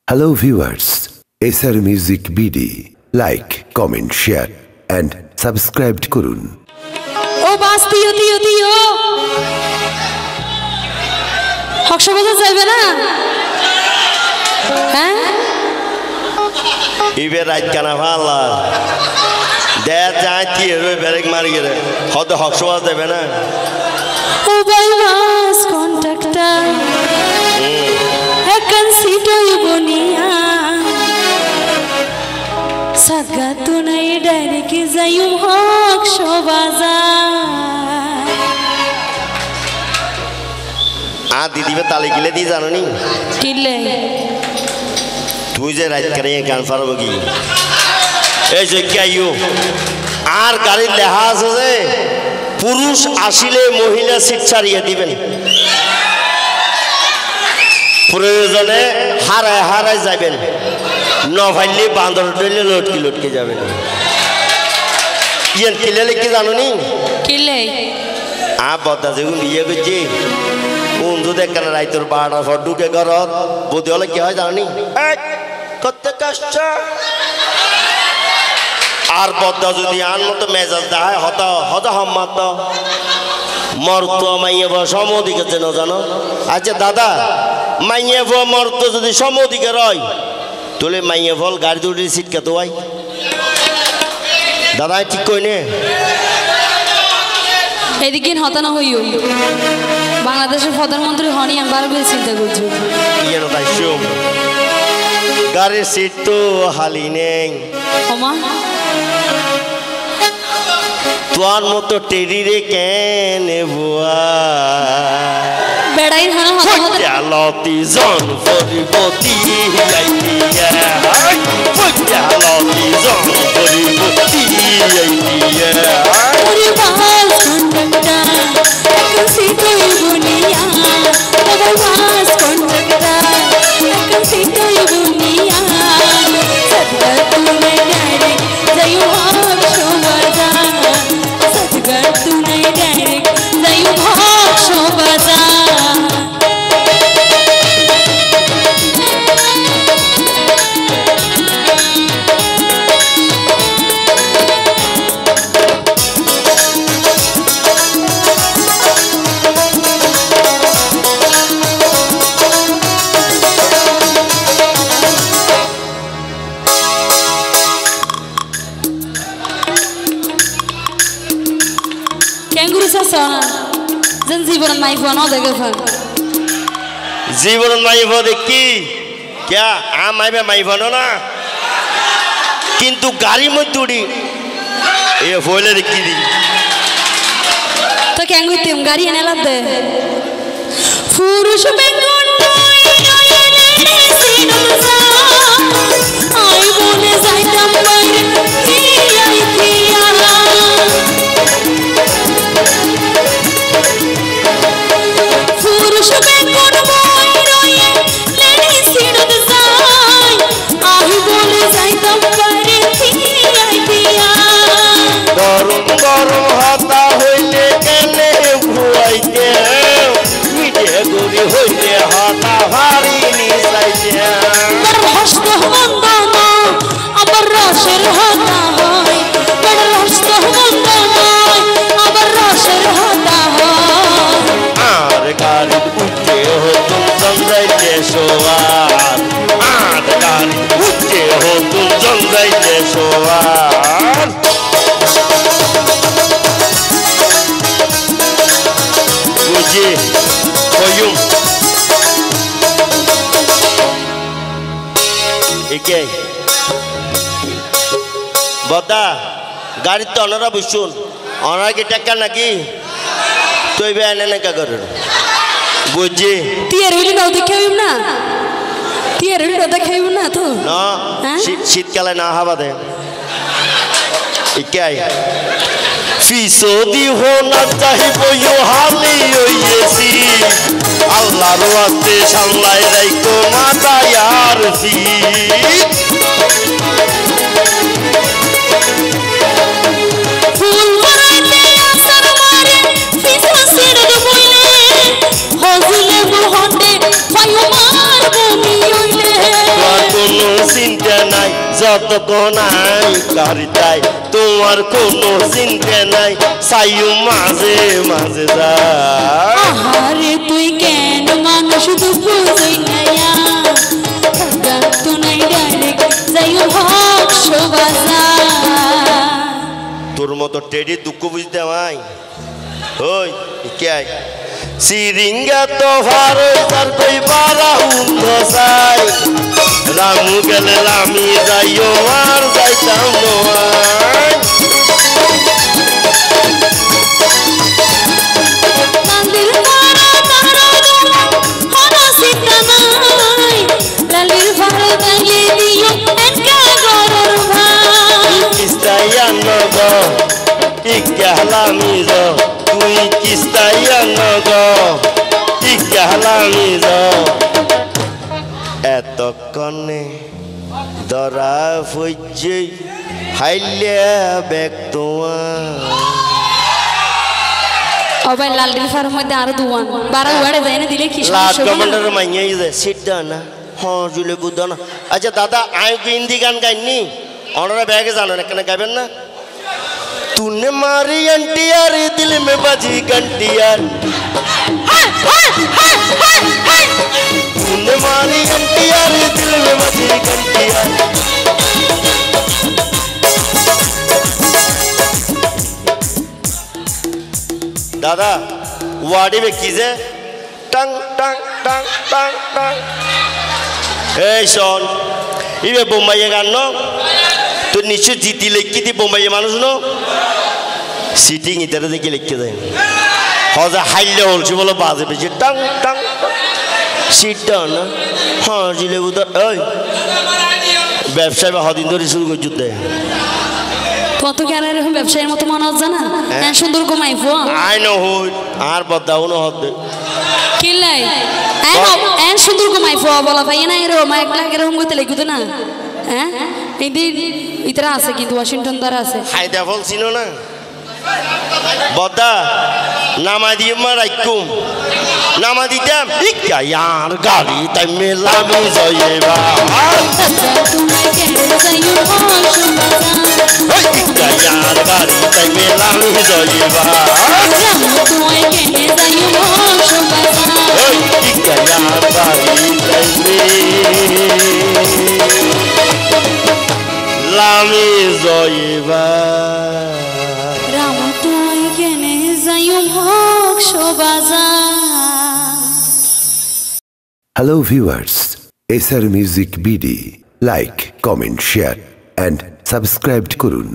Hello viewers, SR Music BD. Like, comment, share and subscribe করুন। ও বাস তিও তিও তিও হকশো বাজা যাইবে না হ্যাঁ ইবে রাত কানা ভালা দে যায় তিয়ে রই ব্রেক মারি গেলে হদ হকশো বাজা যাবে না ও বাই বাস কন্টাক্টর একন সিটই বনিয়া সাদগা তো নাই ডাইরেক্ট যাইম হকশো বাজা আ দিদিবে তালে গিলে দি জানো নি কিলে তুই যে রাত করে গান পারবো কি এই যে কি আইও আর গাড়ির লেখা আছে যে পুরুষ আসিলে মহিলা সিট ছাড়িয়ে দিবেন প্রয়োজনে হারায় হারায় যাবেন নভাইলে বান্দর ডলে লটকি লটকে যাবেন ইয়েন কিলে লিখে জানো নি কিলে আ বদা যেগুন বিয়ে করছি বন্ধু দেখেন রাইতর 12টার পর ঢুকে ঘরত বুদ্ধি হলে কি হয় জানি করতে কষ্ট আর বদা যদি আন মতো মেজাজ দেয় হত হত হম্মাত মর্ত মাইয়ে সমদিকে চেন জানো আচ্ছা দাদা মাইয়ে মর্ত যদি সমদিকে রয় তোলে মাইয়ে ফল গাড়ি দুটি সিটকে তো ভাই দাদা ঠিক কই নে এদিকে হতানা হইও বাংলাদেশের প্রধানমন্ত্রী হনি আমি বারবার চিন্তা করছি ইয়ে না তাই শুম গাড়ির সিট তো হালি নেই ওমা তোর মতো টেরি রে কেনে বুয়া বেড়াই হানা হতা হতা জালতি জন পরিপতি আইতিয়া জালতি জন পরিপতি আইতিয়া ওরে বাস কন্ডাক্টর একন সিটই বনিয়া ওরে বাস কন্ডাক্টর একন সিটই বনিয়া সদগা তুনে ডাইরেক্ট যাইও হকশো বাজা সদগা তুনে ডাইরেক্ট যাইও হকশো বাজা Kenguru sasana, jen জীবন নাই ফোন দেখে ফোন জীবন মাইব দেখি क्या आ माइबे माइब ना किंतु गाड़ी मत उड़ी ये बोले देखी दी তো কেঙ্গু তুম গাড়ি এনে লাদে পুরুষ বেগুন আই বনে যাইতাম বাইরে আই দিয়া পুরুষ বেগুন বই রয়ে লেডি সিরত যাই আই বনে যাইতাম বাইরে আই দিয়া গরম গরম হাতা হইলে কেনে ভুয়াইতে মিটে গরি হইলে হাতা ভারী নিসাইতে বড় হস্ত বন্দনা আবার রসের হাতা হয় বড় হস্ত বন্দনা আবার রসের হাতা হয় আর গাড়ি উঠে হতুম জঞ্জাইতে সোয়ার আর গাড়ি উঠে হতুম জঞ্জাইতে সোয়ার বুঝি কয়ুম একে বদা গাড়ির তো অনারা বুঝুন অনারা কি টাকা নাকি তুই বে এনে নাকা করেন বুঝি তিয়ার হইলে দাও দেখাইম না তিয়ার হইলে দেখাইম না তো না হ্যাঁ? শীতকালে না হাওয়া দে একে ফিসদি হোনা চাহিব ইউ হালি হইয়েছি আল্লাহর ওয়াস্তে সামলাই রাইকো মাতা ইয়ার ফুল মারাইতে আসার মারে ফিসা সিরদ বইলে হজলে বহতে পায়ো মার বমি হইলে চিন্তা নাই যতক্ষণ আই কারিতাই তোমার কোনো চিন্তা নাই চাইও মাঝে মাঝে যায় আহারে তুই কেন মানুষ দুঃখ যাইয়া তো নাই ডাইরেক্ট যাইও হকস বাজার তোর মতো টেডি দুঃখ বুঝতে আমায় ওই কে সিরিঙ্গা তো ভারে তার কই বারা হুন্দ চাই রামু গেলে আমি যাইও আর যাইতাম নয় লালির ভাড়া তারা হনো চিন্তা নাই লালির ভাড়া তাইলে দিও একা গরর ভাই কিস্তাইয়া নগ ইকালামি জ তুই কিস্তাইয়া নগ ইকালামি জ এতক্ষণে ধরা ফইজে হাইলে বেগ তোমার অবাই লালির ভাড়ার মধ্যে আরো দুয়ান বারা উড়ে যায় না দিলে কি লাট সমস্যা হবে না? কমান্ডার মাইয়াই যায় সিট দাও না হ্যাঁ জুলে বুদ্ধ না আচ্ছা দাদা আয় কি হিন্দি গান গাইনি ওনারা ব্যাগে জানো না কেন গাইবেন না तूने मारी एनटीआर दिल में बजी घंटियार तूने मारी एनटीआर दिल में बजी घंटियार दादा वाड़ी में कीजे टंग टंग टंग टंग टंग ए शोन इवे बोम्बाई गान नो तो নিচে জিতি লিখি দি বোম্বাই মানুষ নো সিটিং ইতারে দেখে লিখতে দেয় হজা হাইলে হলছি বলো বাজে বেশি টাং টাং সিট ডাউন না হ্যাঁ জিলে উদার ওই ব্যবসায় বা হদিন ধরে শুরু করে যুদ্ধে কত কেন এরকম ব্যবসায়ীর মতো মনে হচ্ছে না হ্যাঁ সুন্দর কমাই ফোয়া আই নো হই আর বদাও না হদে কিলাই এন সুন্দর কমাই ফোয়া বলা ভাই না এরকম একলা এরকম করতে লিখুতো না হ্যাঁ এদিন ইতরা আছে কিন্তু ওয়াশিংটন দ্বারা আছে হায়দা ফল চিনো না বদা নামা দিয়ে মারাইকুম নামা দিতাম ইকা ইয়ার গাড়ি তাই মেলামি জয়েবা তোমায় কেন যাইও ইকা ইয়ার গাড়ি তাই মেলামি জয়েবা তোমায় কেন যাইও ইকা ইয়ার গাড়ি তাই লামি জয়েবা রাম তোমায় কেন যাইও হকস বাজার Hello viewers, SR Music BD, like, comment, share and subscribe করুন।